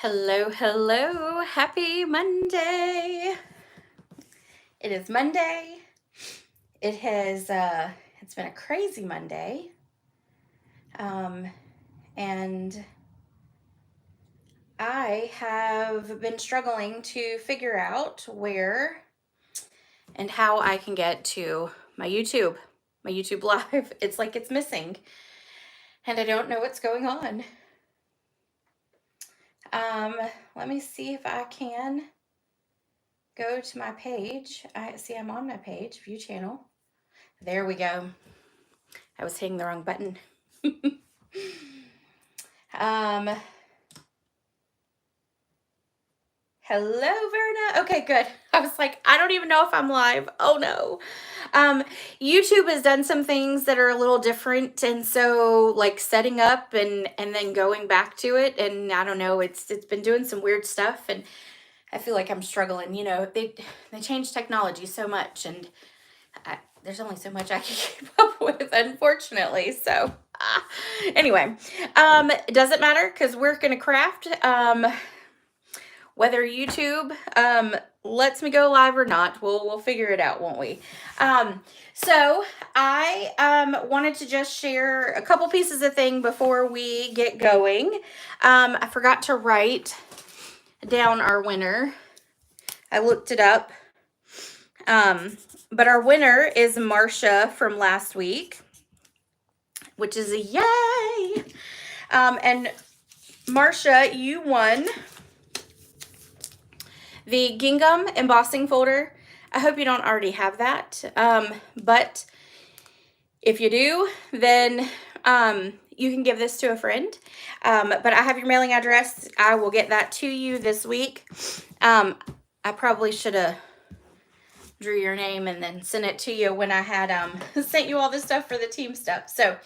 Hello, hello. Happy Monday. It is Monday. It has it's been a crazy Monday. And I have been struggling to figure out where and how I can get to my YouTube live. It's like it's missing. And I don't know what's going on. Let me see if I can go to my page. I'm on my page, view channel. There we go. I was hitting the wrong button. Hello, Verna. Okay, good. I was like, I don't even know if I'm live. Oh no. YouTube has done some things that are a little different, and so like setting up and then going back to it, and I don't know, it's been doing some weird stuff, and I feel like I'm struggling. You know, they change technology so much, and there's only so much I can keep up with, unfortunately. So anyway, it doesn't matter because we're gonna craft. Whether YouTube lets me go live or not, we'll figure it out, won't we? So I wanted to just share a couple pieces of thing before we get going. I forgot to write down our winner. I looked it up. But our winner is Marcia from last week, which is a yay. And Marcia, you won the gingham embossing folder. I hope you don't already have that. But if you do, then you can give this to a friend. But I have your mailing address. I will get that to you this week. I probably should have drew your name and then sent it to you when I had sent you all this stuff for the team stuff. So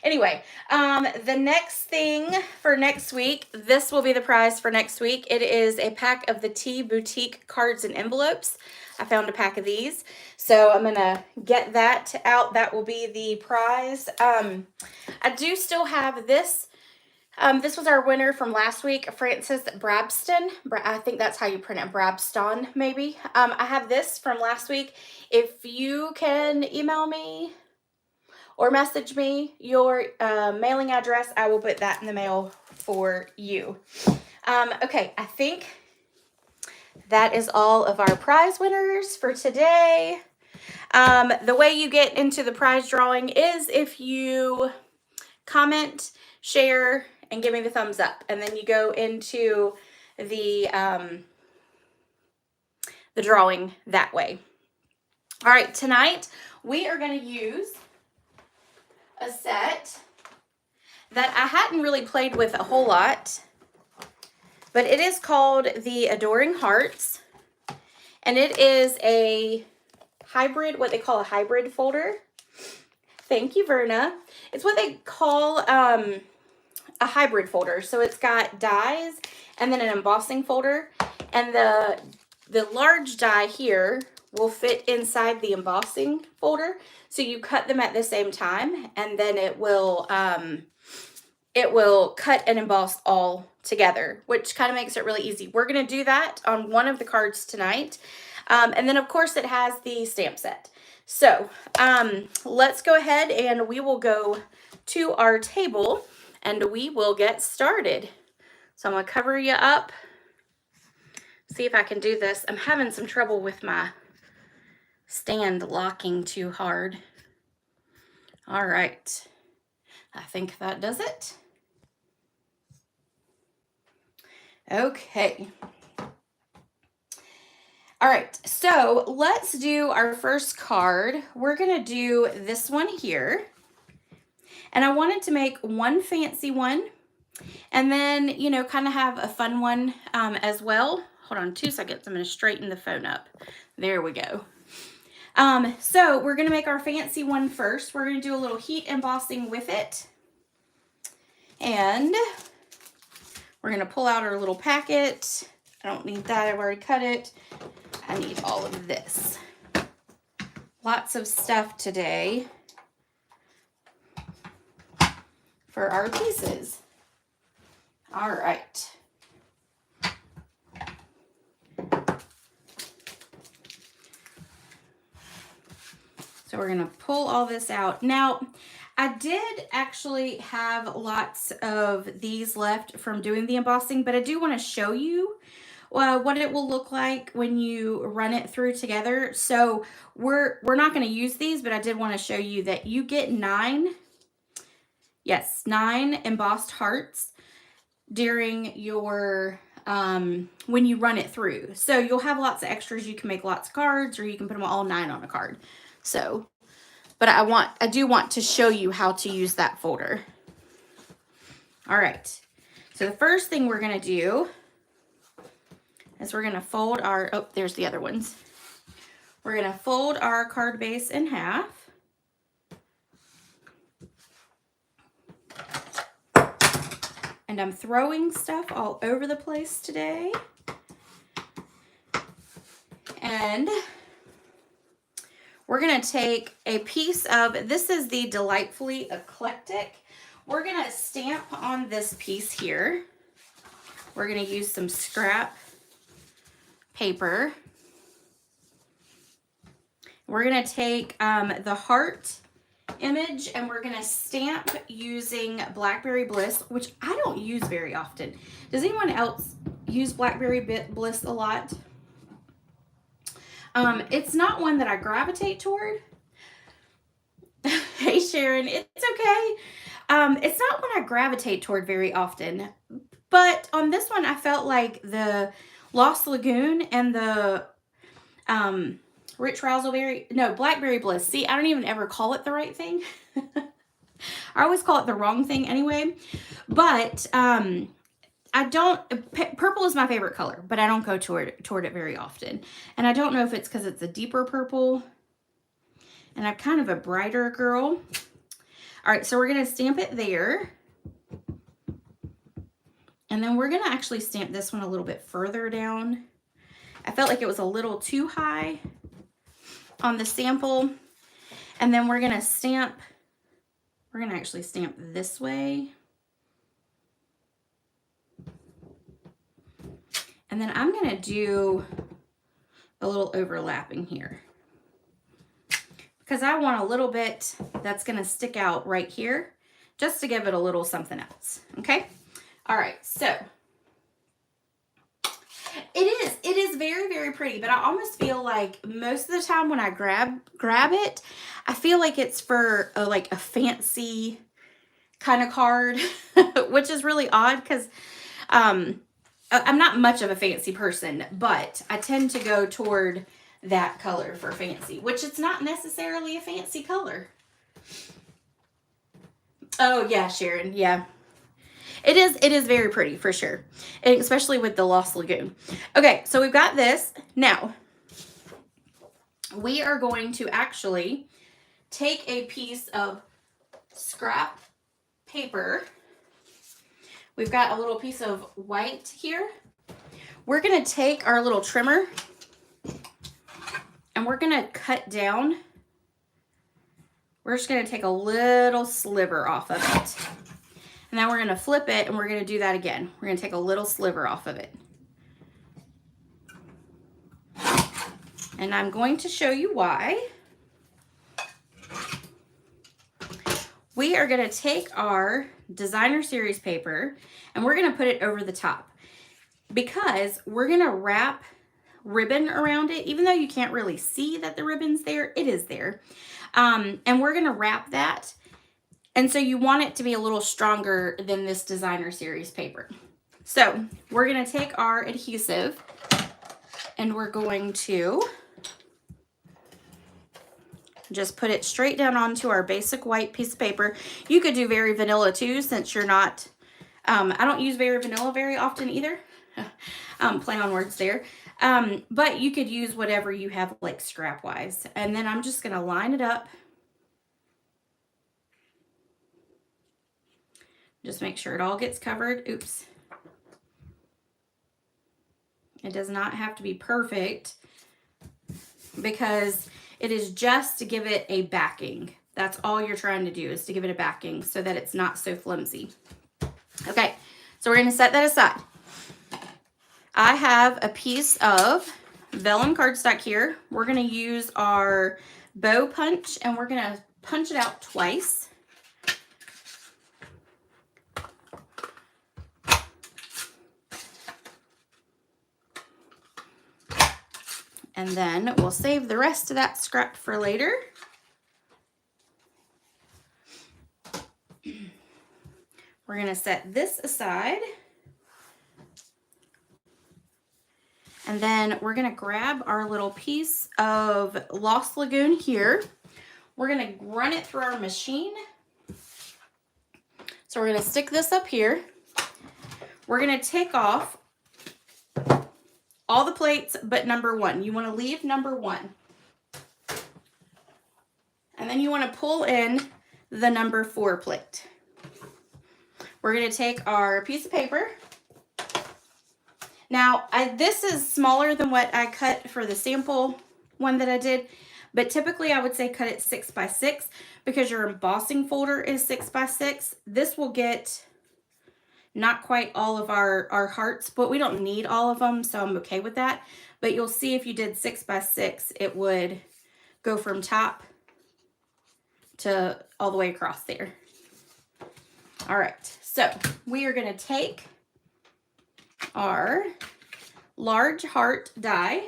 anyway, the next thing for next week, this will be the prize for next week. It is a pack of the Tea Boutique cards and envelopes. I found a pack of these, so I'm gonna get that out. That will be the prize. I do still have this. This was our winner from last week, Frances Brabston. I think that's how you pronounce it, Brabston, maybe. I have this from last week. If you can email me or message me your mailing address, I will put that in the mail for you. Okay, I think that is all of our prize winners for today. The way you get into the prize drawing is if you comment, share, and give me the thumbs up, and then you go into the drawing that way. All right, tonight we are going to use a set that I hadn't really played with a whole lot, but it is called the Adoring Hearts, and it is a hybrid, what they call a hybrid folder. Thank you, Verna. It's what they call a hybrid folder. So it's got dies and then an embossing folder, and the large die here will fit inside the embossing folder. So you cut them at the same time, and then it will cut and emboss all together, which kind of makes it really easy. We're going to do that on one of the cards tonight. And then of course it has the stamp set. So let's go ahead and we will go to our table and we will get started. So I'm going to cover you up. See if I can do this. I'm having some trouble with my stand locking too hard. All right. I think that does it. Okay. All right, so let's do our first card. We're gonna do this one here. And I wanted to make one fancy one and then, you know, kind of have a fun one as well. Hold on 2 seconds, I'm gonna straighten the phone up. There we go. So we're gonna make our fancy one first. We're gonna do a little heat embossing with it. And we're gonna pull out our little packet. I don't need that, I've already cut it. I need all of this. Lots of stuff today for our pieces. All right. So we're gonna pull all this out. Now, I did actually have lots of these left from doing the embossing, but I do want to show you what it will look like when you run it through together. So we're not going to use these, but I did want to show you that you get 9 embossed hearts during your when you run it through. So you'll have lots of extras. You can make lots of cards, or you can put them all 9 on a card. So, but I do want to show you how to use that folder. All right. So the first thing we're going to do is we're going to fold our, oh, there's the other ones. We're going to fold our card base in half. And I'm throwing stuff all over the place today. And we're going to take a piece of, this is the Delightfully Eclectic. We're going to stamp on this piece here. We're going to use some scrap paper. We're going to take the heart image and we're going to stamp using Blackberry Bliss, which I don't use very often. Does anyone else use Blackberry Bliss a lot? It's not one that I gravitate toward. Hey Sharon, it's okay. It's not one I gravitate toward very often, but on this one I felt like the Lost Lagoon and the Rich Raspberry, no, Blackberry Bliss. See, I don't even ever call it the right thing. I always call it the wrong thing anyway. But I don't, purple is my favorite color, but I don't go toward it very often. And I don't know if it's because it's a deeper purple and I'm kind of a brighter girl. All right, so we're going to stamp it there. And then we're going to actually stamp this one a little bit further down. I felt like it was a little too high on the sample. And then we're going to stamp, we're going to actually stamp this way. And then I'm going to do a little overlapping here because I want a little bit that's going to stick out right here just to give it a little something else. Okay. All right. So it is very, very pretty, but I almost feel like most of the time when I grab it, I feel like it's for like a fancy kind of card, which is really odd because, I'm not much of a fancy person, but I tend to go toward that color for fancy, which it's not necessarily a fancy color. Oh yeah, Sharon. Yeah. It is very pretty for sure. And especially with the Lost Lagoon. Okay, so we've got this. Now, we are going to actually take a piece of scrap paper. We've got a little piece of white here. We're going to take our little trimmer and we're going to cut down. We're just going to take a little sliver off of it. And then we're going to flip it and we're going to do that again. We're going to take a little sliver off of it. And I'm going to show you why. We are going to take our designer series paper and we're going to put it over the top because we're going to wrap ribbon around it. Even though you can't really see that the ribbon's there, it is there. And we're going to wrap that. And so you want it to be a little stronger than this designer series paper. So we're going to take our adhesive and we're going to just put it straight down onto our basic white piece of paper. You could do Very Vanilla too, since you're not, I don't use Very Vanilla very often either. Play on words there. But you could use whatever you have like scrap wise. And then I'm just going to line it up. Just make sure it all gets covered. Oops. It does not have to be perfect because it is just to give it a backing. That's all you're trying to do, is to give it a backing so that it's not so flimsy. Okay, so we're going to set that aside. I have a piece of vellum cardstock here. We're going to use our bow punch, and we're going to punch it out twice. And then we'll save the rest of that scrap for later. We're going to set this aside. And then we're going to grab our little piece of Lost Lagoon here. We're going to run it through our machine. So we're going to stick this up here. We're going to take off all the plates but number 1. You want to leave number 1. And then you want to pull in the number 4 plate. We're going to take our piece of paper. Now, this is smaller than what I cut for the sample one that I did, but typically I would say cut it 6 by 6 because your embossing folder is 6 by 6. This will get not quite all of our hearts, but we don't need all of them, so I'm okay with that. But you'll see if you did 6 by 6, it would go from top to all the way across there. All right, so we are going to take our large heart die.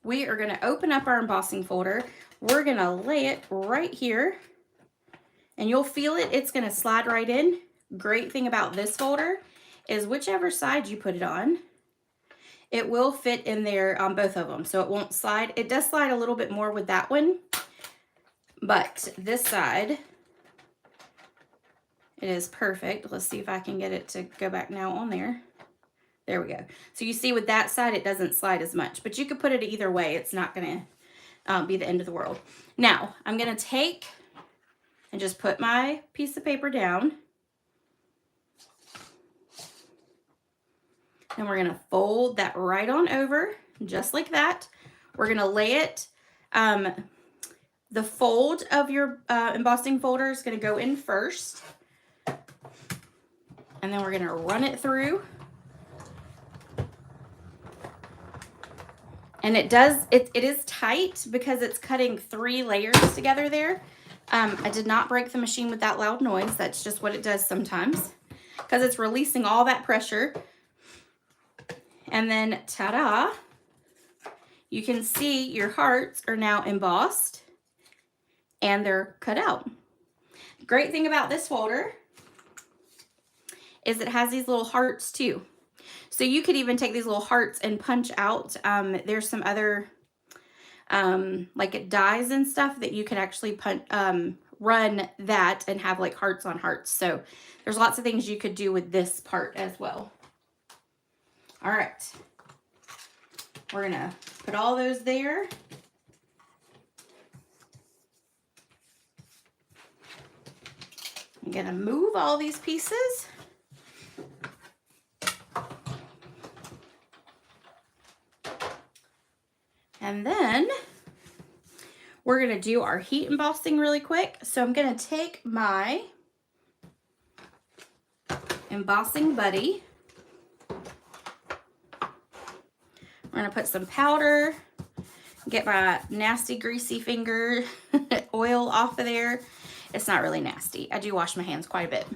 We are going to open up our embossing folder. We're going to lay it right here, and you'll feel it. It's going to slide right in. Great thing about this folder is whichever side you put it on, it will fit in there on both of them, so it won't slide. It does slide a little bit more with that one, but this side, it is perfect. Let's see if I can get it to go back now on there. There we go. So you see with that side, it doesn't slide as much, but you could put it either way. It's not going to be the end of the world. Now, I'm going to take and just put my piece of paper down. And we're going to fold that right on over, just like that. We're going to lay it. The fold of your embossing folder is going to go in first. And then we're going to run it through. And it is tight because it's cutting 3 layers together there. I did not break the machine with that loud noise. That's just what it does sometimes because it's releasing all that pressure. And then, ta-da, you can see your hearts are now embossed and they're cut out. Great thing about this folder is it has these little hearts too. So you could even take these little hearts and punch out. There's some other like dies and stuff that you could actually run that and have like hearts on hearts. So there's lots of things you could do with this part as well. All right. We're going to put all those there. I'm going to move all these pieces. And then we're going to do our heat embossing really quick. So I'm going to take my embossing buddy. We're going to put some powder, get my nasty greasy finger oil off of there. It's not really nasty. I do wash my hands quite a bit.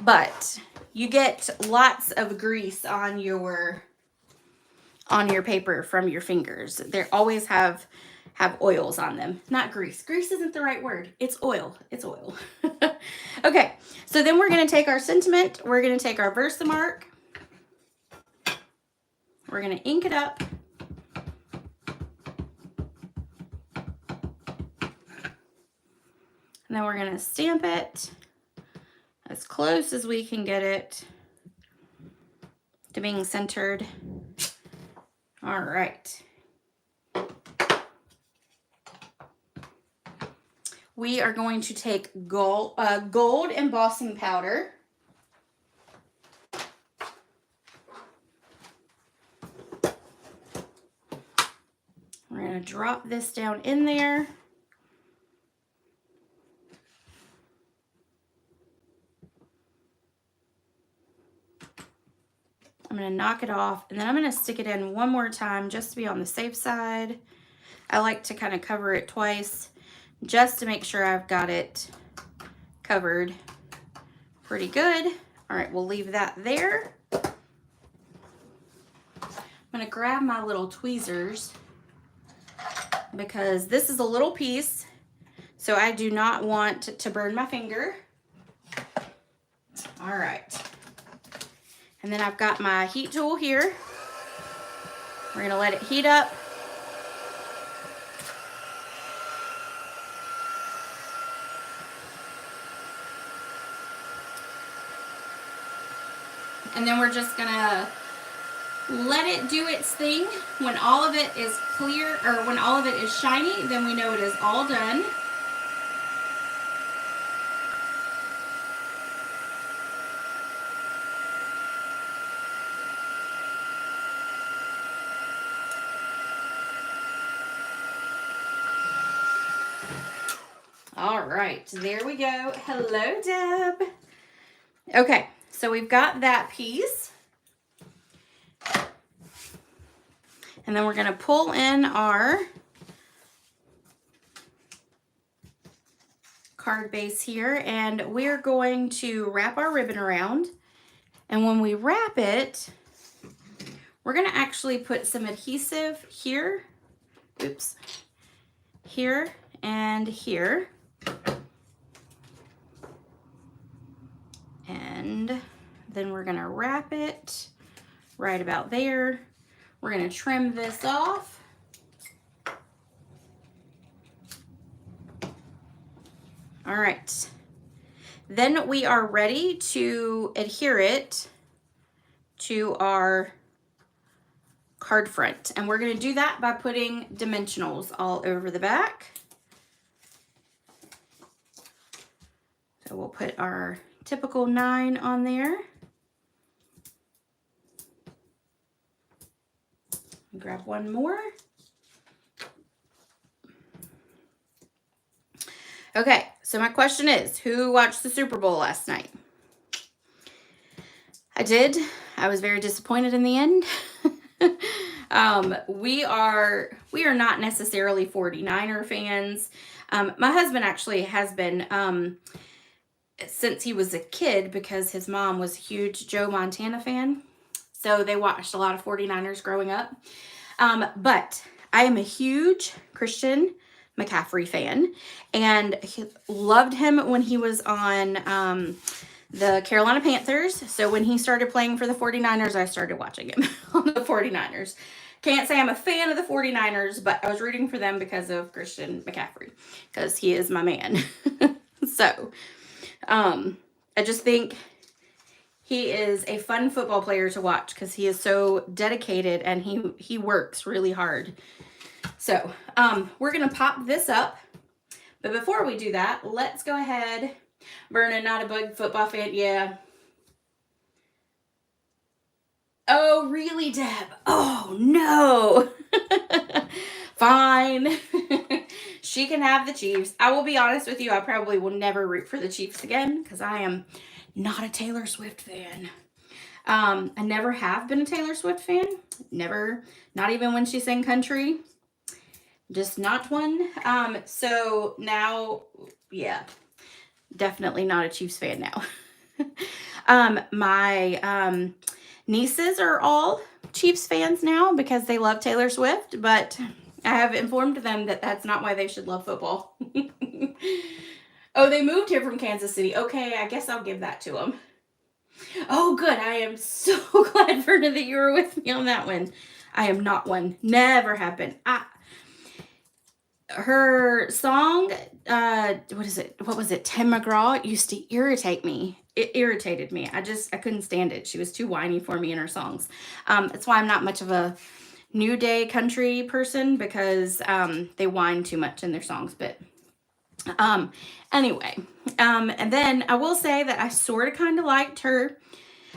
But you get lots of grease on your paper from your fingers. They always have oils on them. Not grease. Grease isn't the right word. It's oil. It's oil. Okay, so then we're going to take our sentiment. We're going to take our Versamark. We're going to ink it up. And then we're going to stamp it as close as we can get it to being centered. All right. We are going to take gold embossing powder. We're going to drop this down in there. I'm going to knock it off, and then I'm going to stick it in one more time just to be on the safe side. I like to kind of cover it twice just to make sure I've got it covered pretty good. All right, we'll leave that there. I'm going to grab my little tweezers because this is a little piece, so I do not want to burn my finger. All right. And then I've got my heat tool here. We're going to let it heat up. And then we're just going to let it do its thing. When all of it is clear, or when all of it is shiny, then we know it is all done. All right, there we go. Hello, Deb. Okay, so we've got that piece. And then we're going to pull in our card base here, and we're going to wrap our ribbon around. And when we wrap it, we're going to actually put some adhesive here. Oops. Here and here. And then we're going to wrap it right about there. We're going to trim this off. All right. Then we are ready to adhere it to our card front. And we're going to do that by putting dimensionals all over the back. So we'll put our typical 9 on there. Grab one more. Okay, so my question is, who watched the Super Bowl last night? I did. I was very disappointed in the end. We are not necessarily 49er fans. My husband actually has been since he was a kid, because his mom was a huge Joe Montana fan. So they watched a lot of 49ers growing up. But I am a huge Christian McCaffrey fan, and he loved him when he was on the Carolina Panthers. So when he started playing for the 49ers, I started watching him on the 49ers. Can't say I'm a fan of the 49ers, but I was rooting for them because of Christian McCaffrey, because he is my man. So I just think he is a fun football player to watch because he is so dedicated and he works really hard. So we're going to pop this up. But before we do that, let's go ahead. Vernon, not a big football fan. Yeah. Oh, really, Deb? Oh, no. Fine. She can have the Chiefs. I will be honest with you. I probably will never root for the Chiefs again because I am not a Taylor Swift fan. I never have been a Taylor Swift fan. Never. Not even when she sang country. Just not one. So now, yeah. Definitely not a Chiefs fan now. My nieces are all Chiefs fans now because they love Taylor Swift, but I have informed them that that's not why they should love football. Oh, they moved here from Kansas City. Okay, I guess I'll give that to them. Oh, good. I am so glad, Verna, that you were with me on that one. I am not one. Never have been. Her song, what is it? What was it? Tim McGraw used to irritate me. It irritated me. I couldn't stand it. She was too whiny for me in her songs. That's why I'm not much of a new day country person, because they whine too much in their songs. But anyway, and then I will say that I sort of kind of liked her.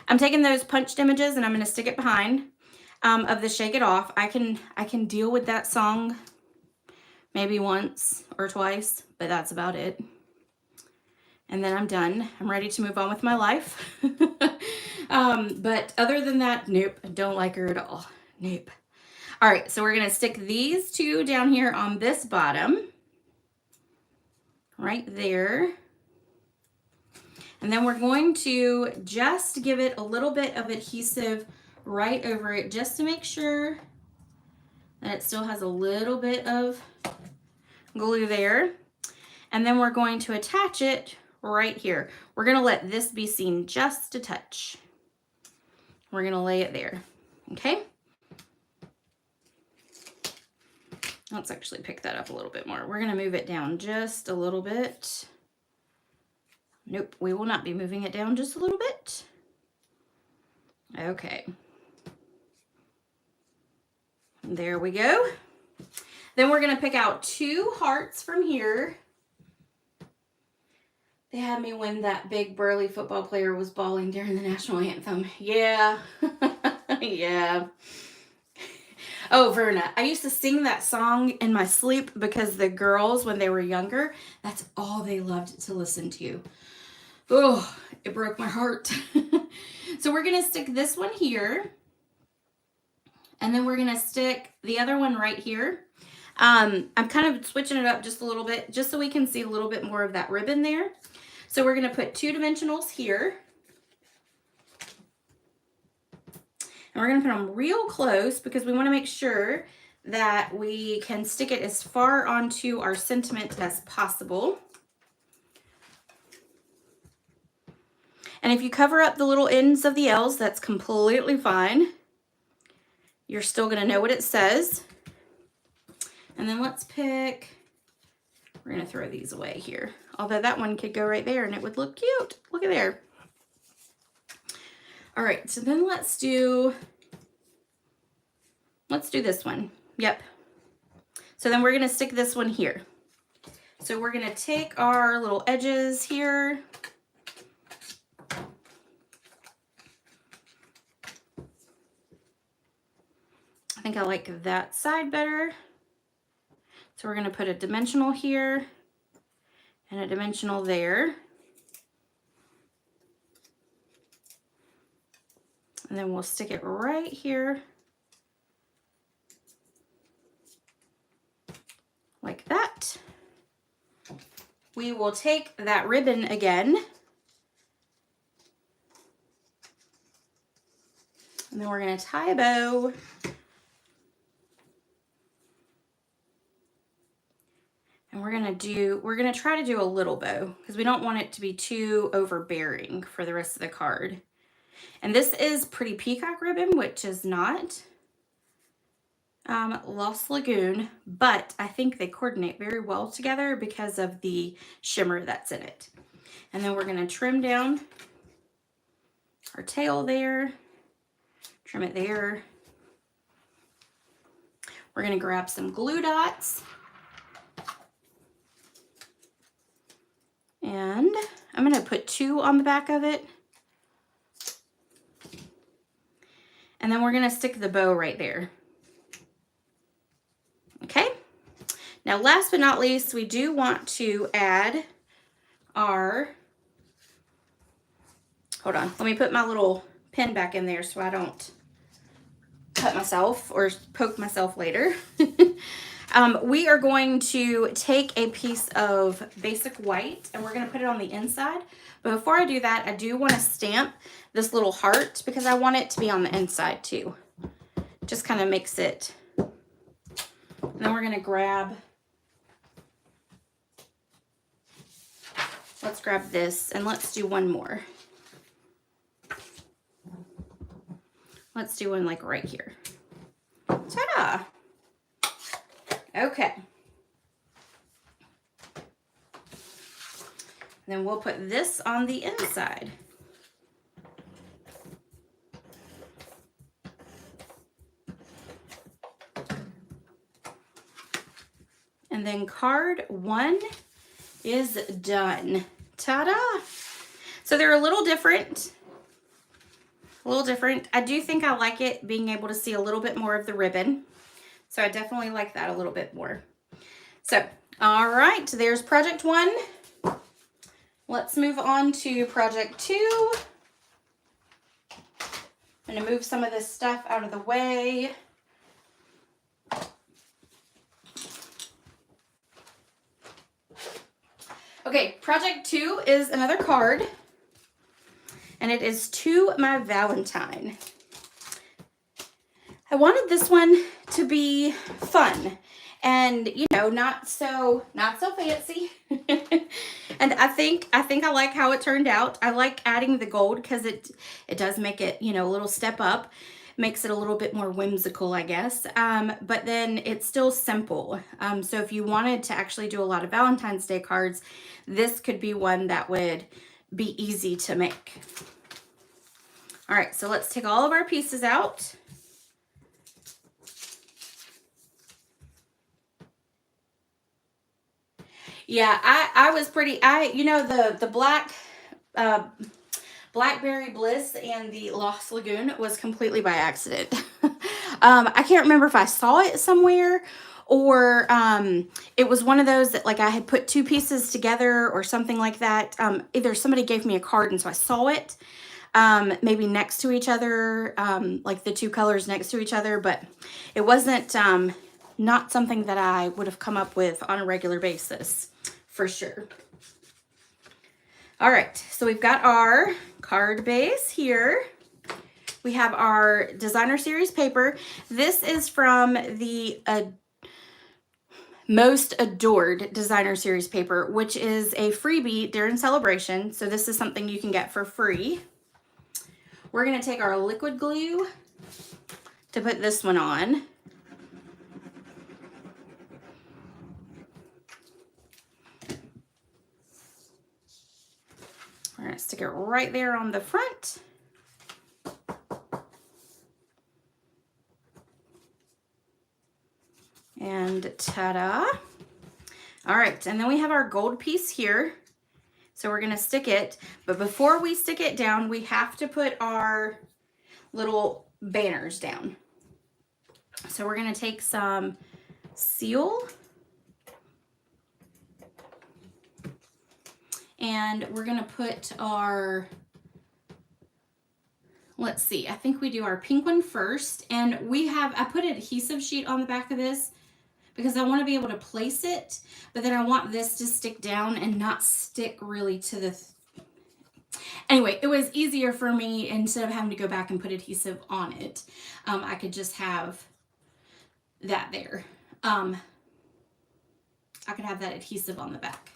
I'm taking those punched images and I'm going to stick it behind of the Shake It Off. I can deal with that song maybe once or twice, but that's about it. And then I'm done. I'm ready to move on with my life. But other than that, nope, I don't like her at all. Nope. All right, so we're going to stick these two down here on this bottom. Right there. And then we're going to just give it a little bit of adhesive right over it just to make sure that it still has a little bit of glue there. And then we're going to attach it right here. We're going to let this be seen just a touch. We're going to lay it there. Okay? Let's actually pick that up a little bit more. We're going to move it down just a little bit. Nope, we will not be moving it down just a little bit. Okay. There we go. Then we're going to pick out 2 hearts from here. They had me when that big burly football player was bawling during the national anthem. Yeah. Yeah. Oh, Verna, I used to sing that song in my sleep because the girls, when they were younger, that's all they loved to listen to. Oh, it broke my heart. So we're going to stick this one here. And then we're going to stick the other one right here. I'm kind of switching it up just a little bit, just so we can see a little bit more of that ribbon there. So we're going to put 2 dimensionals here. And we're going to put them real close because we want to make sure that we can stick it as far onto our sentiment as possible. And if you cover up the little ends of the L's, that's completely fine. You're still going to know what it says. And then let's pick, we're going to throw these away here. Although that one could go right there and it would look cute. Look at there. All right, so then let's do this one. Yep. So then we're going to stick this one here. So we're going to take our little edges here. I think I like that side better. So we're going to put a dimensional here and a dimensional there. And then we'll stick it right here like that. We will take that ribbon again. And then we're going to tie a bow. And we're going to try to do a little bow because we don't want it to be too overbearing for the rest of the card. And this is Pretty Peacock ribbon, which is not Lost Lagoon, but I think they coordinate very well together because of the shimmer that's in it. And then we're going to trim down our tail there, trim it there. We're going to grab some glue dots. And I'm going to put 2 on the back of it. And then we're going to stick the bow right there. Okay. Now, last but not least, we do want to add our, hold on, let me put my little pin back in there so I don't cut myself or poke myself later. We are going to take a piece of basic white and we're going to put it on the inside. But before I do that, I do want to stamp this little heart because I want it to be on the inside too. Just kind of makes it. And then we're going to grab, let's grab this and let's do one more. Let's do one like right here. Ta-da! Okay. Then we'll put this on the inside. And then card 1 is done. Ta-da! So they're a little different. I do think I like it being able to see a little bit more of the ribbon. So I definitely like that a little bit more. So, all right, there's project 1. Let's move on to project 2. I'm going to move some of this stuff out of the way. Okay, project 2 is another card, and it is To My Valentine. I wanted this one to be fun and, you know, not so fancy. And I think I like how it turned out. I like adding the gold because it does make it, you know, a little step up. Makes it a little bit more whimsical, I guess. But then it's still simple. So if you wanted to actually do a lot of Valentine's Day cards, this could be one that would be easy to make. All right, so let's take all of our pieces out. Yeah, I was pretty, you know, the black, Blackberry Bliss and the Lost Lagoon was completely by accident. I can't remember if I saw it somewhere or it was one of those that like I had put 2 pieces together or something like that. Either somebody gave me a card and so I saw it maybe next to each other, like the 2 colors next to each other, but it wasn't not something that I would have come up with on a regular basis for sure. All right, so we've got our card base here. We have our designer series paper. This is from the Most Adored designer series paper, which is a freebie during celebration. So this is something you can get for free. We're going to take our liquid glue to put this one on. We're going to stick it right there on the front. And ta-da. All right, and then we have our gold piece here. So we're going to stick it, but before we stick it down, we have to put our little banners down. So we're going to take some seal and we're going to put our, let's see, I think we do our pink one first. And I put an adhesive sheet on the back of this because I want to be able to place it, but then I want this to stick down and not stick really to the, anyway, it was easier for me instead of having to go back and put adhesive on it. I could just have that there. I could have that adhesive on the back.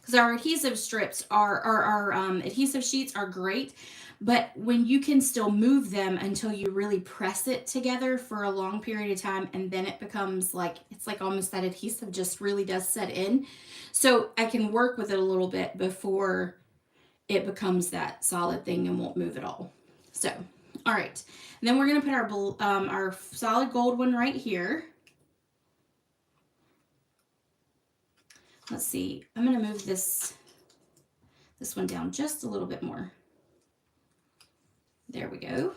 Because our adhesive strips our adhesive sheets are great, but when you can still move them until you really press it together for a long period of time, and then it becomes like, it's like almost that adhesive just really does set in. So I can work with it a little bit before it becomes that solid thing and won't move at all. So, all right. And then we're going to put our solid gold one right here. Let's see, I'm going to move this one down just a little bit more. There we go.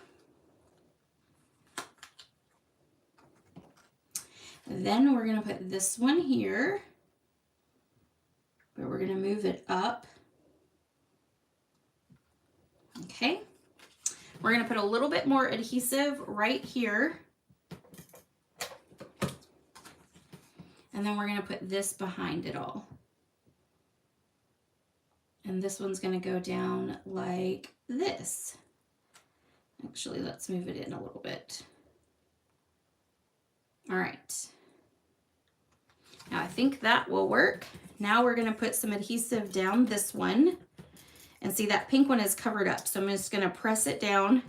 And then we're going to put this one here, but we're going to move it up. Okay. We're going to put a little bit more adhesive right here. And then we're going to put this behind it all. And this one's going to go down like this. Actually, let's move it in a little bit. All right. Now I think that will work. Now we're going to put some adhesive down this one. And see, that pink one is covered up. So I'm just going to press it down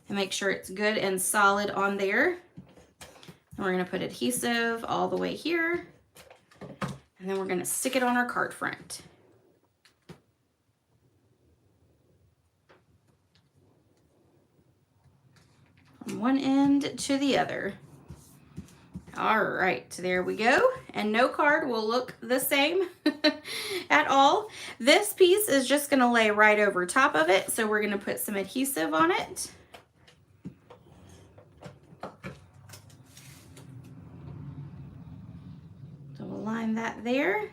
and make sure it's good and solid on there. And we're going to put adhesive all the way here. And then we're going to stick it on our card front. From one end to the other. All right, there we go. And no card will look the same at all. This piece is just going to lay right over top of it. So we're going to put some adhesive on it. So we'll line that there.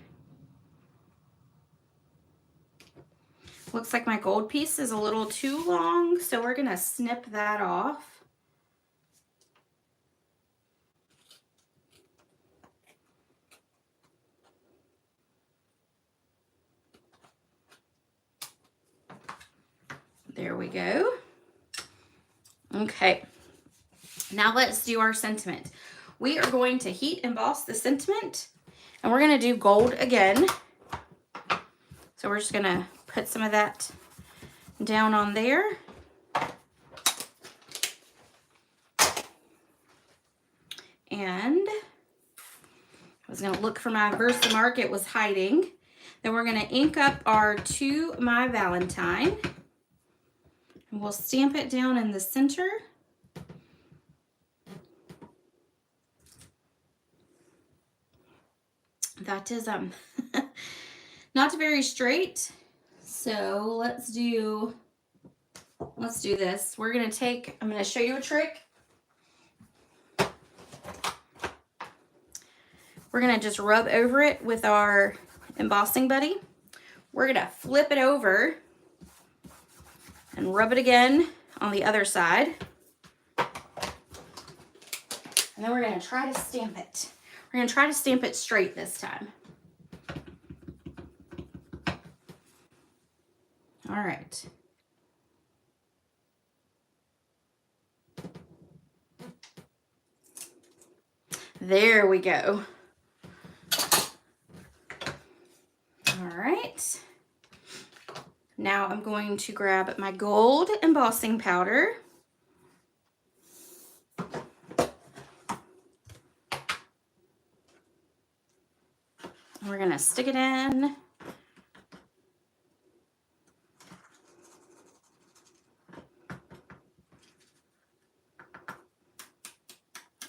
Looks like my gold piece is a little too long, so we're gonna snip that off. There we go. Okay, now let's do our sentiment. We are going to heat emboss the sentiment, and we're gonna do gold again. So we're just gonna put some of that down on there. And I was gonna look for my Versamark, it was hiding. Then we're gonna ink up our To My Valentine. And we'll stamp it down in the center. That is not very straight. So let's do this. We're gonna take, I'm gonna show you a trick. We're gonna just rub over it with our embossing buddy. We're gonna flip it over and rub it again on the other side. And then we're gonna try to stamp it. We're gonna try to stamp it straight this time. All right. There we go. All right. Now I'm going to grab my gold embossing powder. We're gonna stick it in.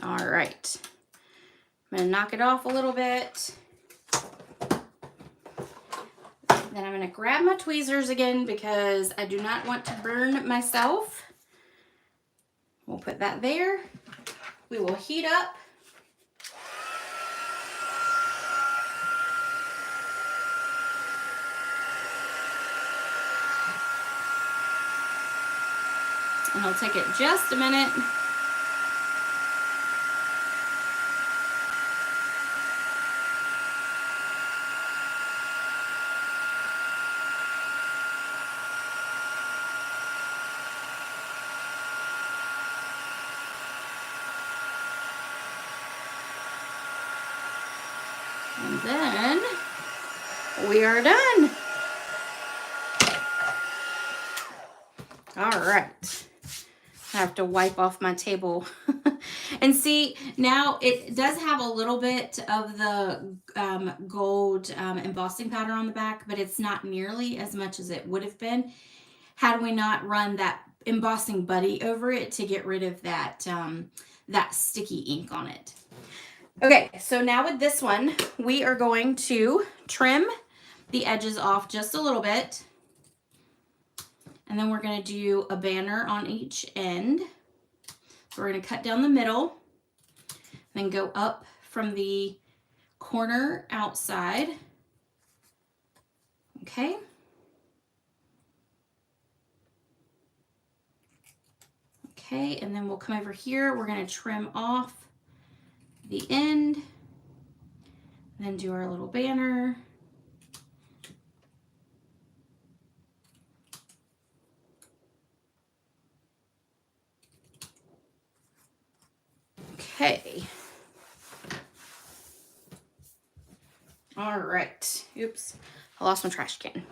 All right. I'm gonna knock it off a little bit. Then I'm gonna grab my tweezers again because I do not want to burn myself. We'll put that there. We will heat up. And it'll take it just a minute. And then we are done. All right. I have to wipe off my table. And see, now it does have a little bit of the gold embossing powder on the back, but it's not nearly as much as it would have been had we not run that embossing buddy over it to get rid of that, that sticky ink on it. Okay, so now with this one, we are going to trim the edges off just a little bit. And then we're going to do a banner on each end. So we're going to cut down the middle, then go up from the corner outside. Okay. Okay, and then we'll come over here. We're going to trim off the end, then do our little banner. Okay. All right. Oops, I lost my trash can.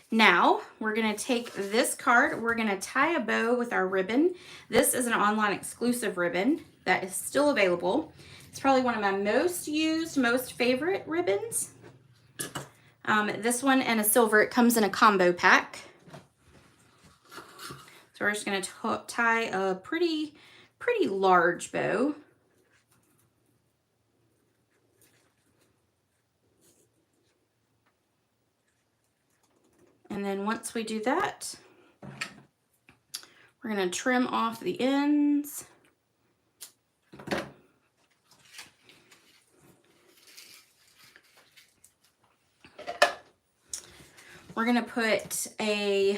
Now we're going to take this card. We're going to tie a bow with our ribbon. This is an online exclusive ribbon that is still available. It's probably one of my most used, most favorite ribbons. This one and a silver, it comes in a combo pack. So we're just going to tie a pretty large bow. And then once we do that, we're going to trim off the ends. We're we're going to put a,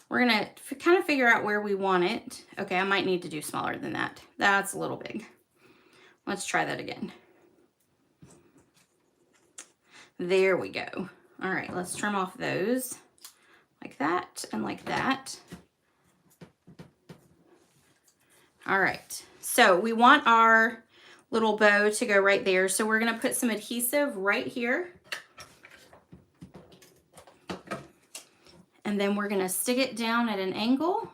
we're going to kind of figure out where we want it. Okay, I might need to do smaller than that. That's a little big. Let's try that again. There we go. All right, let's trim off those like that and like that. All right, so we want our little bow to go right there. So we're gonna put some adhesive right here. And then we're gonna stick it down at an angle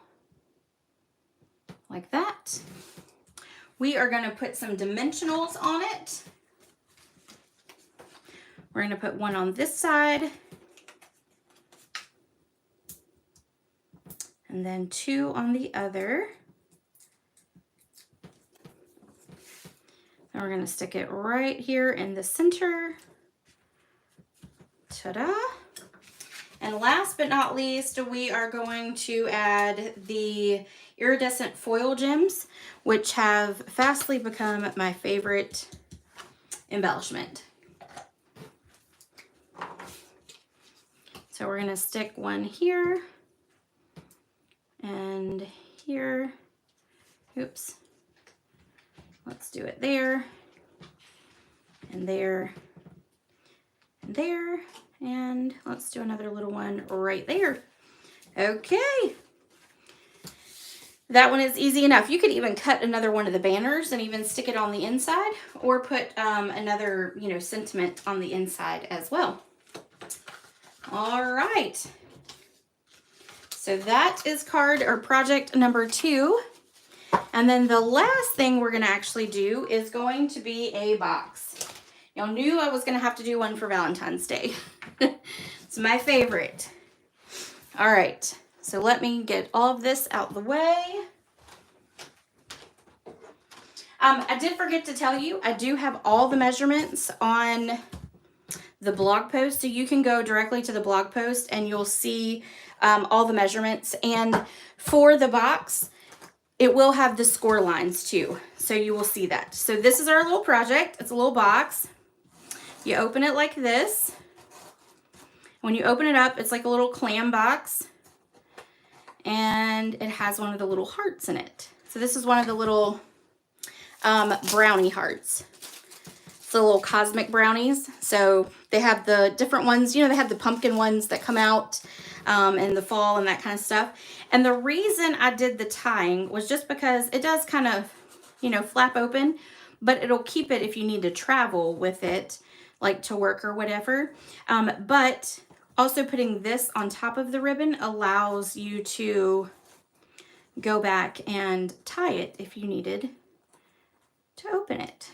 like that. We are gonna put some dimensionals on it. We're gonna put one on this side. And then 2 on the other. And we're gonna stick it right here in the center. Ta-da! And last but not least, we are going to add the iridescent foil gems, which have fastly become my favorite embellishment. So we're gonna stick one here and here. Oops. Let's do it there, and there, and there, and let's do another little one right there. Okay. That one is easy enough. You could even cut another one of the banners and even stick it on the inside, or put another, sentiment on the inside as well. All right. So that is card or project number 2. And then the last thing we're going to actually do is going to be a box. Y'all knew I was going to have to do one for Valentine's Day. It's my favorite. All right. So let me get all of this out the way. I did forget to tell you, I do have all the measurements on the blog post. So you can go directly to the blog post and you'll see all the measurements. And for the box, it will have the score lines too, so you will see that. So this is our little project. It's a little box. You open it like this. When you open it up, it's like a little clam box, and it has one of the little hearts in it. So this is one of the little brownie hearts. It's the little cosmic brownies. So they have the different ones. They have the pumpkin ones that come out in the fall and that kind of stuff. And the reason I did the tying was just because it does kind of, flap open, but it'll keep it if you need to travel with it, like to work or whatever. But also putting this on top of the ribbon allows you to go back and tie it if you needed to open it.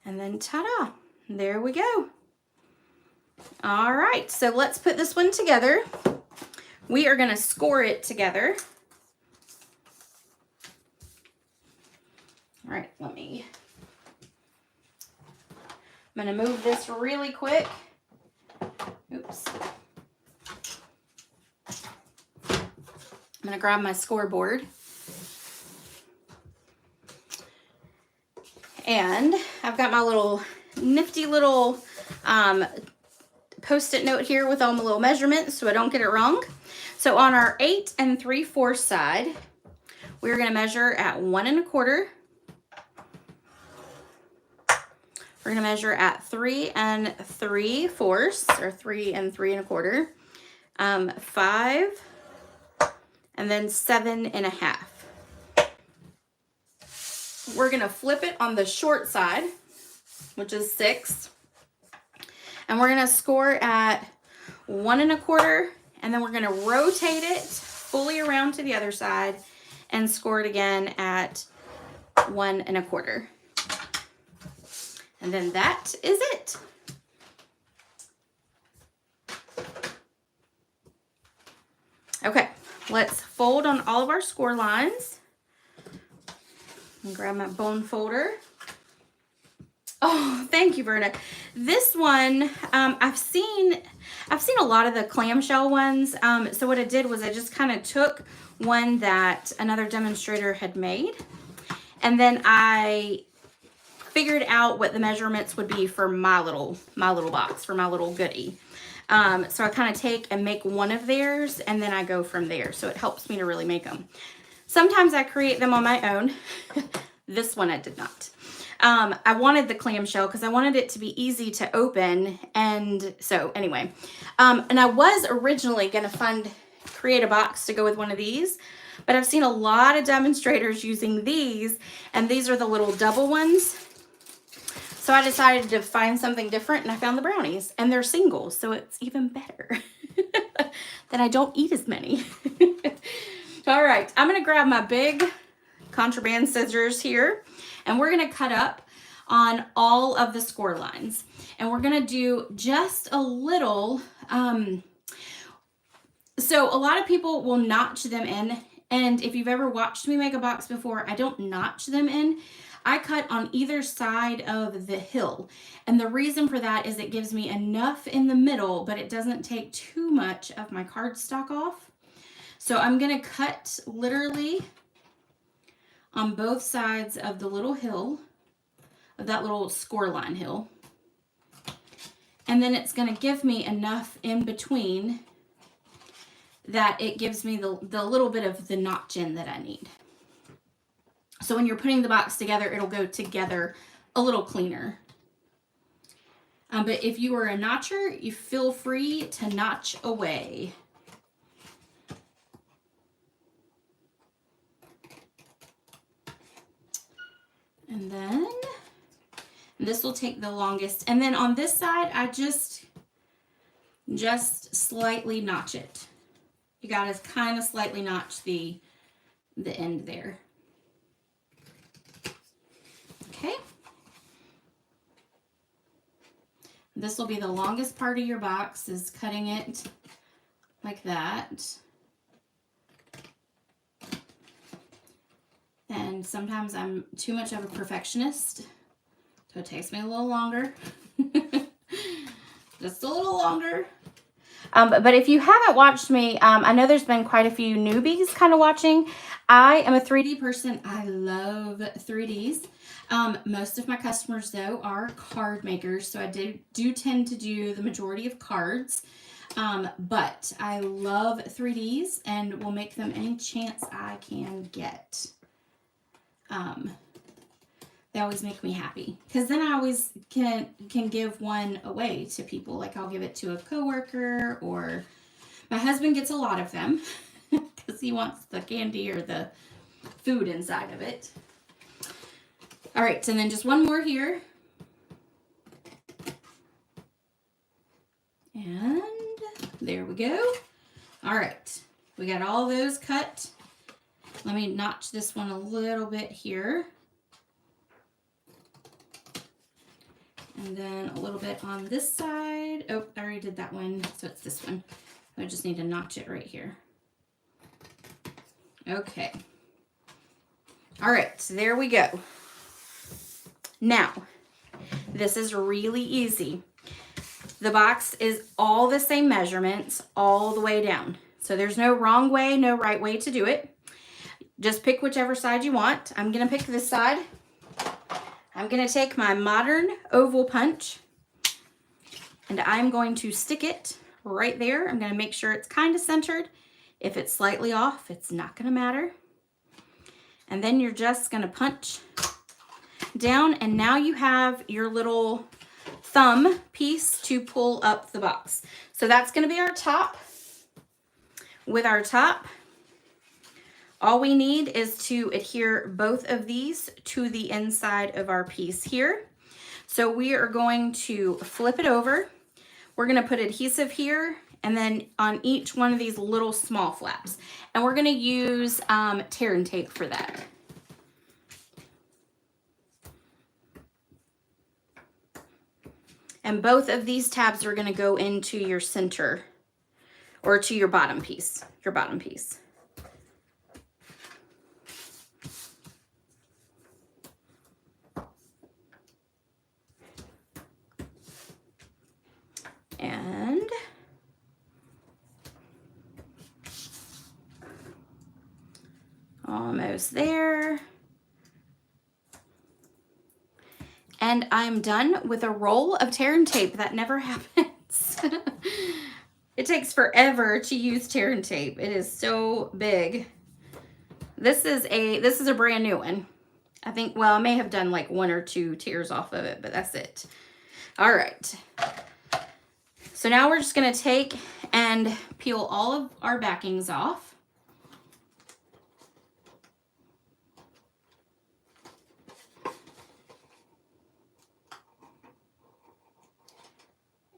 And then ta-da, there we go. All right, so let's put this one together. We are going to score it together. All right, I'm going to move this really quick. Oops. I'm going to grab my scoreboard. And I've got my little nifty little Post-it note here with all my little measurements so I don't get it wrong. So on our 8 3/4 side, we're going to measure at 1 1/4. We're going to measure at 3 3/4, or 3 3 1/4, 5, and then 7 1/2. We're going to flip it on the short side, which is 6. And we're going to score at 1 1/4, and then we're going to rotate it fully around to the other side and score it again at 1 1/4. And then that is it. Okay, let's fold on all of our score lines. And grab my bone folder. Oh, thank you, Verna. This one, I've seen a lot of the clamshell ones. So what I did was I just kind of took one that another demonstrator had made, and then I figured out what the measurements would be for my little box, for my little goodie. So I kind of take and make one of theirs, and then I go from there. So it helps me to really make them. Sometimes I create them on my own. This one I did not. I wanted the clamshell because I wanted it to be easy to open. And so anyway, and I was originally going to create a box to go with one of these, but I've seen a lot of demonstrators using these, and these are the little double ones. So I decided to find something different, and I found the brownies, and they're singles, so it's even better. That I don't eat as many. All right, I'm gonna grab my big contraband scissors here, and we're gonna cut up on all of the score lines. And we're gonna do just a little, so a lot of people will notch them in. And if you've ever watched me make a box before, I don't notch them in. I cut on either side of the hill. And the reason for that is it gives me enough in the middle, but it doesn't take too much of my cardstock off. So I'm gonna cut literally on both sides of the little hill, of that little score line hill. And then it's gonna give me enough in between that it gives me the little bit of the notch in that I need. So when you're putting the box together, it'll go together a little cleaner. But if you are a notcher, you feel free to notch away. And then this will take the longest. And then on this side, I just slightly notch it. You gotta kind of slightly notch the end there. Okay. This will be the longest part of your box, is cutting it like that. And sometimes I'm too much of a perfectionist, so it takes me a little longer. Just a little longer. But if you haven't watched me, I know there's been quite a few newbies kind of watching. I am a 3D person. I love 3Ds. Most of my customers, though, are card makers, so I do tend to do the majority of cards. But I love 3Ds and will make them any chance I can get. They always make me happy, because then I always can give one away to people. Like I'll give it to a coworker, or my husband gets a lot of them because he wants the candy or the food inside of it. All right, and then just one more here. And there we go. All right, we got all those cut. Let me notch this one a little bit here. And then a little bit on this side. Oh, I already did that one, so it's this one. I just need to notch it right here. Okay. All right, so there we go. Now, this is really easy. The box is all the same measurements all the way down. So there's no wrong way, no right way to do it. Just pick whichever side you want. I'm gonna pick this side. I'm gonna take my modern oval punch, and I'm going to stick it right there. I'm gonna make sure it's kind of centered. If it's slightly off, it's not gonna matter. And then you're just gonna punch down, and now you have your little thumb piece to pull up the box. So that's gonna be our top. With our top, all we need is to adhere both of these to the inside of our piece here. So we are going to flip it over. We're gonna put adhesive here, and then on each one of these little small flaps. And we're gonna use tear and tape for that. And both of these tabs are gonna go into your center, or to your bottom piece, And almost there. and I'm done with a roll of tear and tape. That never happens. It takes forever to use tear and tape. It is so big. This is a brand new one. I think, well, I may have done like 1 or 2 tears off of it, but that's it. All right. So now we're just going to take and peel all of our backings off.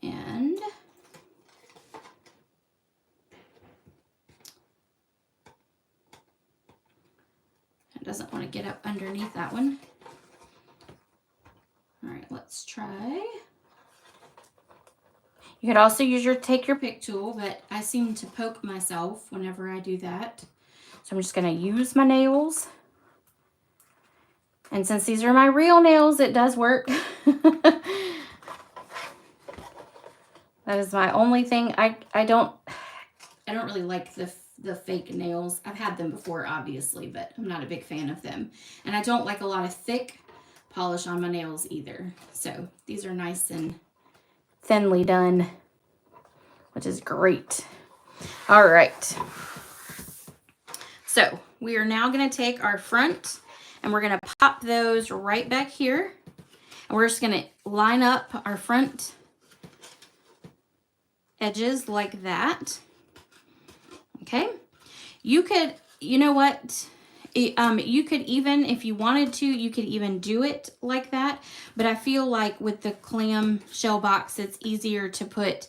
And it doesn't want to get up underneath that one. All right, let's try. You could also take your pick tool, but I seem to poke myself whenever I do that. So I'm just going to use my nails. And since these are my real nails, it does work. That is my only thing. I don't really like the fake nails. I've had them before, obviously, but I'm not a big fan of them. And I don't like a lot of thick polish on my nails either. So these are nice and thinly done, which is great. All right. So we are now going to take our front and we're going to pop those right back here. And we're just going to line up our front edges like that. Okay. You could, you know what? You could even, if you wanted to, you could even do it like that. But I feel like with the clam shell box, it's easier to put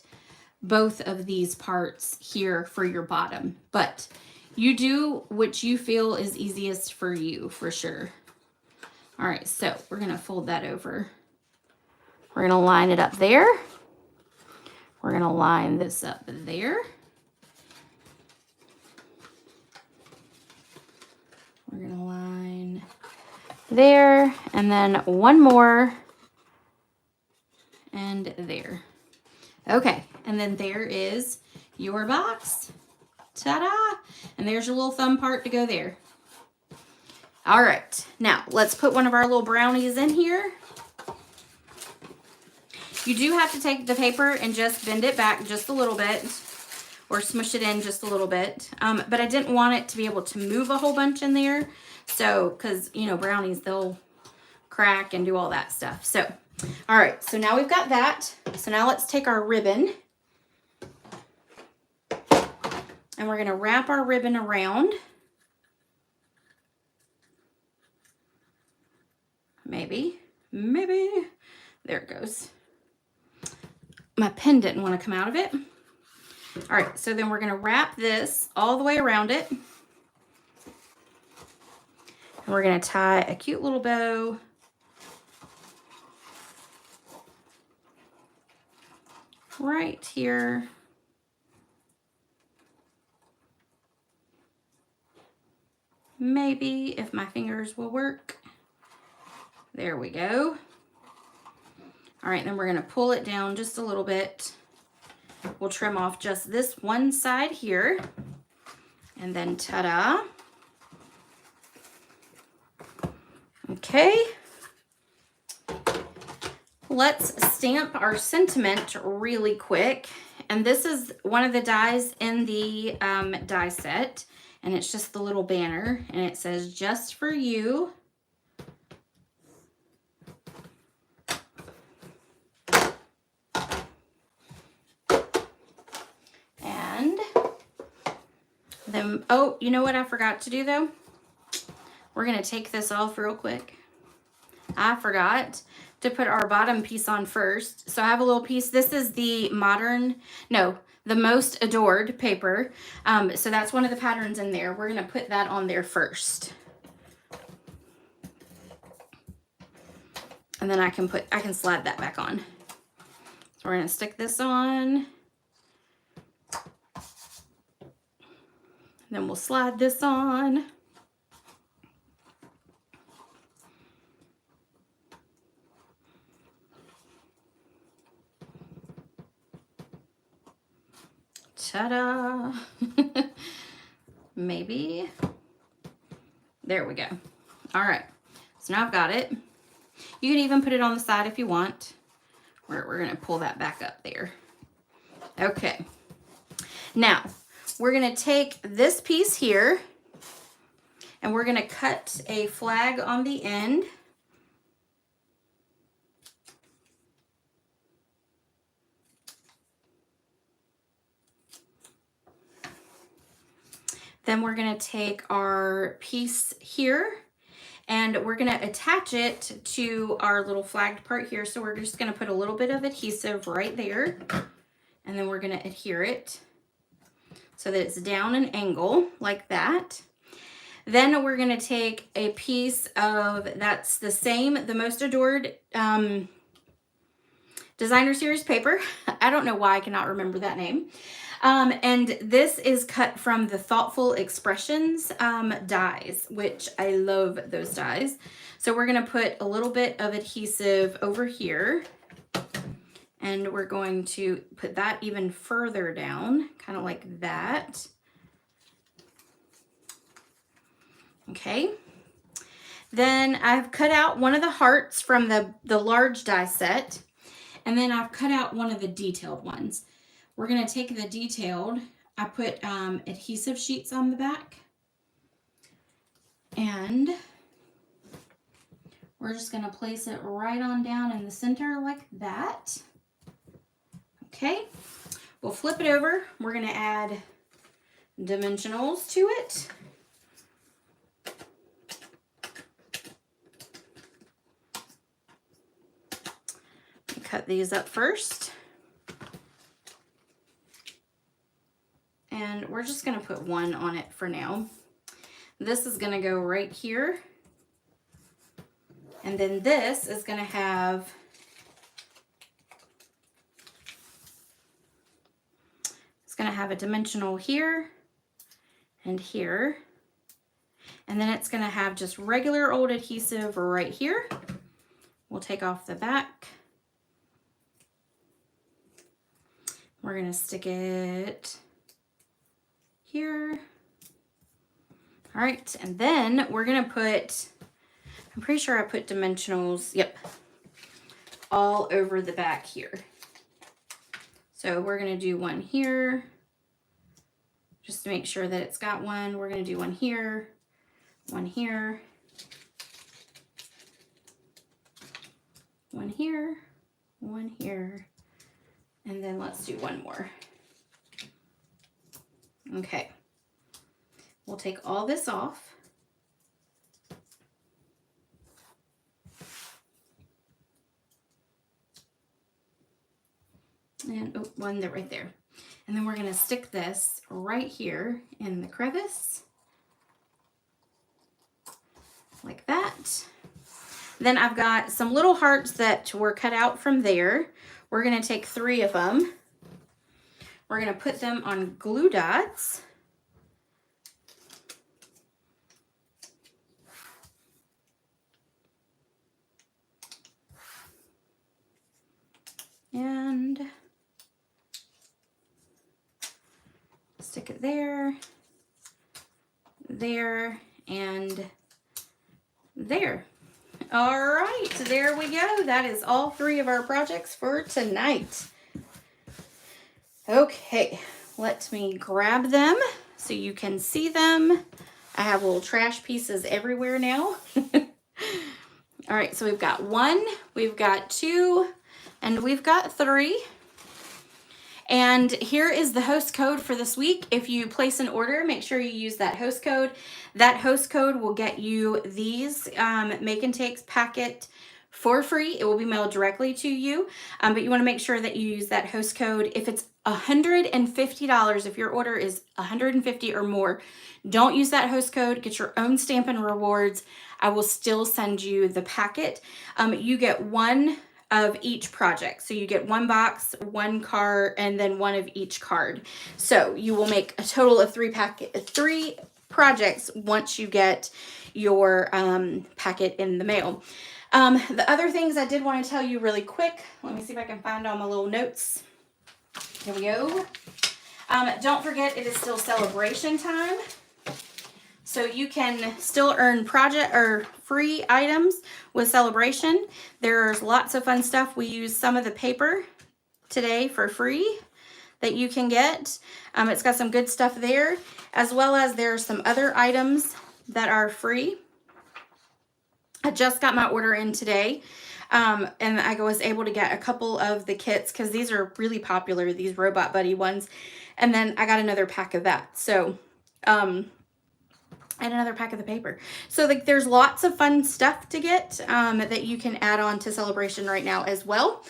both of these parts here for your bottom. But you do what you feel is easiest for you, for sure. All right, so we're going to fold that over. We're going to line it up there. We're going to line this up there. We're going to line there, and then one more, and there. Okay, and then there is your box. Ta-da! And there's your little thumb part to go there. All right, now let's put one of our little brownies in here. You do have to take the paper and just bend it back just a little bit, or smush it in just a little bit. But I didn't want it to be able to move a whole bunch in there. So, because, you know, brownies, they'll crack and do all that stuff. So, all right, so now we've got that. So now let's take our ribbon. And we're going to wrap our ribbon around. Maybe. There it goes. My pen didn't want to come out of it. All right, so then we're going to wrap this all the way around it. And we're going to tie a cute little bow right here. Maybe if my fingers will work. There we go. All right, then we're going to pull it down just a little bit. We'll trim off just this one side here. And then ta-da. Okay. Let's stamp our sentiment really quick. And this is one of the dies in the die set. And it's just the little banner. And it says, "Just for you." Then, oh, you know what I forgot to do though? We're going to take this off real quick. I forgot to put our bottom piece on first. So I have a little piece. This is the the Most Adored paper. So that's one of the patterns in there. We're going to put that on there first. And then I can slide that back on. So we're going to stick this on. Then we'll slide this on. Ta-da! Maybe. There we go. All right. So now I've got it. You can even put it on the side if you want. We're going to pull that back up there. Okay. Now, we're going to take this piece here and we're going to cut a flag on the end. Then we're going to take our piece here and we're going to attach it to our little flagged part here. So we're just going to put a little bit of adhesive right there, and then we're going to adhere it so that it's down an angle like that. Then we're going to take a piece of, that's the Most Adored Designer Series paper. I don't know why I cannot remember that name. And this is cut from the Thoughtful Expressions dies, which I love those dies. So we're going to put a little bit of adhesive over here, and we're going to put that even further down, kind of like that. Okay. Then I've cut out one of the hearts from the large die set, and then I've cut out one of the detailed ones. We're going to take the detailed, I put adhesive sheets on the back, and we're just going to place it right on down in the center like that. Okay, we'll flip it over. We're going to add dimensionals to it. Cut these up first. And we're just going to put one on it for now. This is going to go right here. And then this is going to have a dimensional here and here. And then it's going to have just regular old adhesive right here. We'll take off the back. We're going to stick it here. All right, and then we're going to put, I'm pretty sure I put dimensionals, yep, all over the back here. So we're going to do one here, just to make sure that it's got one. We're going to do one here, one here, one here, one here, and then let's do one more. Okay, we'll take all this off. And oh, one there, right there. And then we're going to stick this right here in the crevice, like that. Then I've got some little hearts that were cut out from there. We're going to take 3 of them. We're going to put them on glue dots. And stick it there, there, and there. All right, there we go. That is all 3 of our projects for tonight. Okay, let me grab them so you can see them. I have little trash pieces everywhere now. All right, so we've got 1, we've got 2, and we've got 3. And here is the host code for this week. If you place an order, make sure you use that host code. That host code will get you these Make and Takes packet for free. It will be mailed directly to you, but you want to make sure that you use that host code. If it's $150, if your order is $150 or more, don't use that host code. Get your own Stampin' rewards. I will still send you the packet. You get 1 of each project. So you get 1 box, 1 card, and then 1 of each card. So you will make a total of 3 projects once you get your packet in the mail. The other things I did want to tell you really quick. Let me see if I can find all my little notes. Here we go. Don't forget, it is still celebration time. So you can still earn project or free items with Celebration. There's lots of fun stuff. We use some of the paper today for free that you can get. It's got some good stuff there, as well as there's some other items that are free. I just got my order in today, and I was able to get a couple of the kits because these are really popular, these Robot Buddy ones. And then I got another pack of that. So, and another pack of the paper. So like there's lots of fun stuff to get that you can add on to Celebration right now as well.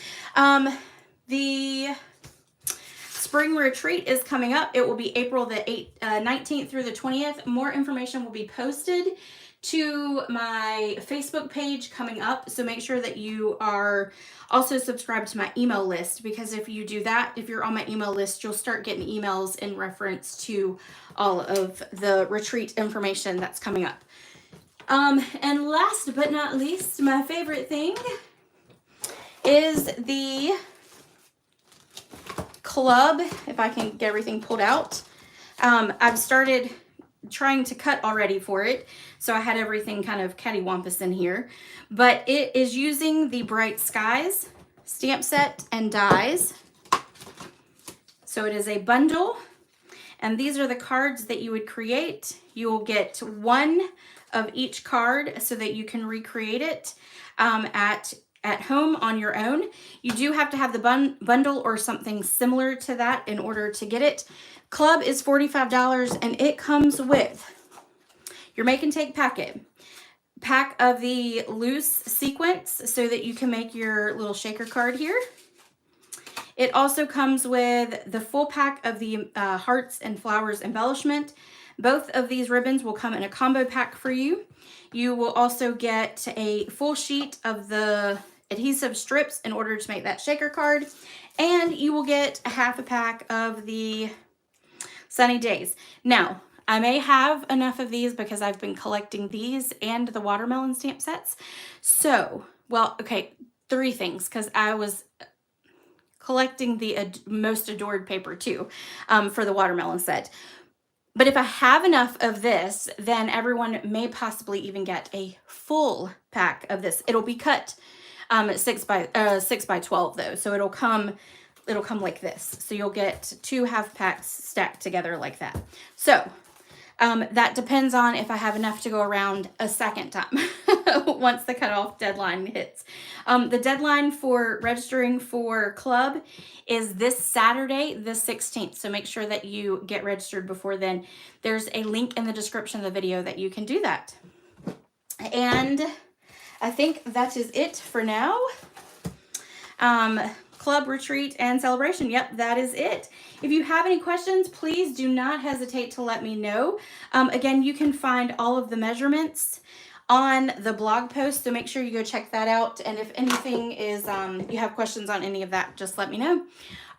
The spring retreat is coming up. It will be April the 19th through the 20th. More information will be posted to my Facebook page coming up. So make sure that you are also subscribed to my email list, because if you do that, if you're on my email list, you'll start getting emails in reference to all of the retreat information that's coming up. And last but not least, my favorite thing is the club. If I can get everything pulled out. I've started trying to cut already for it, so I had everything kind of cattywampus in here, but it is using the Bright Skies stamp set and dies. So it is a bundle, and these are the cards that you would create. You will get one of each card so that you can recreate it at home on your own. You do have to have the bundle or something similar to that in order to get it. Club is $45, and it comes with your make and take pack of the loose sequence so that you can make your little shaker card here. It also comes with the full pack of the hearts and flowers embellishment. Both of these ribbons will come in a combo pack for you. You will also get a full sheet of the adhesive strips in order to make that shaker card, and you will get a half a pack of the Sunny Days. Now, I may have enough of these because I've been collecting these and the watermelon stamp sets. So, well, okay, 3 things, because I was collecting the most adored paper too for the watermelon set. But if I have enough of this, then everyone may possibly even get a full pack of this. It'll be cut 6 by 12 though, so it'll come like this. So you'll get 2 half packs stacked together like that. So that depends on if I have enough to go around a second time once the cutoff deadline hits. The deadline for registering for club is this Saturday, the 16th. So make sure that you get registered before then. There's a link in the description of the video that you can do that. And I think that is it for now. Club, retreat, and celebration. Yep, that is it. If you have any questions, please do not hesitate to let me know. Again, you can find all of the measurements on the blog post, so make sure you go check that out. And if anything is, you have questions on any of that, just let me know.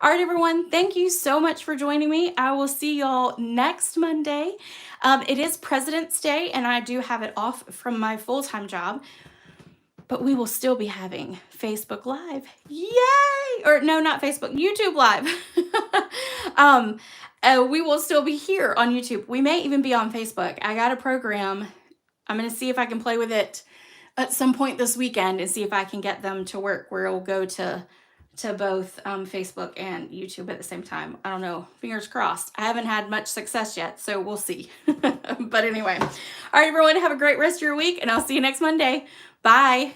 All right, everyone, thank you so much for joining me. I will see y'all next Monday. It is President's Day, and I do have it off from my full-time job, but we will still be having Facebook Live. Yay! Or no, not Facebook, YouTube Live. We will still be here on YouTube. We may even be on Facebook. I got a program. I'm going to see if I can play with it at some point this weekend and see if I can get them to work where it'll go to both Facebook and YouTube at the same time. I don't know. Fingers crossed. I haven't had much success yet, so we'll see. But anyway. All right, everyone, have a great rest of your week, and I'll see you next Monday. Bye.